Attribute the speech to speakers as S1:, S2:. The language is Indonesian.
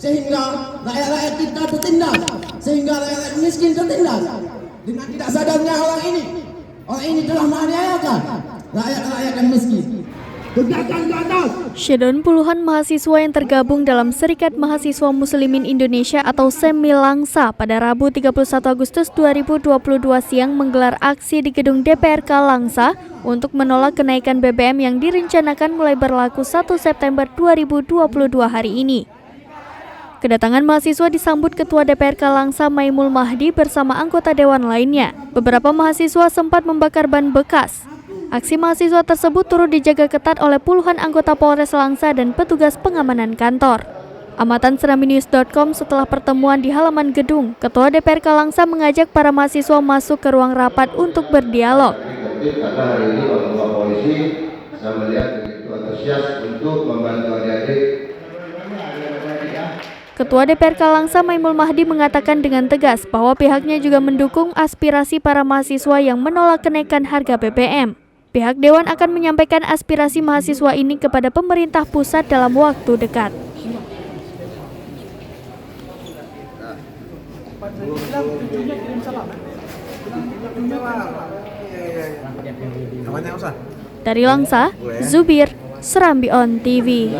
S1: sehingga rakyat-rakyat kita tertindas, sehingga rakyat miskin tertindas. Dengan tidak sadarnya orang ini telah menganiayakan rakyat-rakyat yang miskin. Tegakkan ke atas.
S2: Syedon puluhan mahasiswa yang tergabung dalam Serikat Mahasiswa Muslimin Indonesia atau SEMMI Langsa pada Rabu 31 Agustus 2022 siang menggelar aksi di gedung DPRK Langsa untuk menolak kenaikan BBM yang direncanakan mulai berlaku 1 September 2022 hari ini. Kedatangan mahasiswa disambut Ketua DPRK Langsa Maimul Mahdi bersama anggota dewan lainnya. Beberapa mahasiswa sempat membakar ban bekas. Aksi mahasiswa tersebut turut dijaga ketat oleh puluhan anggota Polres Langsa dan petugas pengamanan kantor. Amatan Serambinews.com setelah pertemuan di halaman gedung, Ketua DPRK Langsa mengajak para mahasiswa masuk ke ruang rapat untuk berdialog.
S3: Karena hari ini Bapak Polisi saya melihat begitu antusias untuk membantu adik-adik.
S2: Ketua DPRK Langsa Maimul Mahdi mengatakan dengan tegas bahwa pihaknya juga mendukung aspirasi para mahasiswa yang menolak kenaikan harga BBM. Pihak Dewan akan menyampaikan aspirasi mahasiswa ini kepada pemerintah pusat dalam waktu dekat. Dari Langsa, Zubir, Serambi On TV.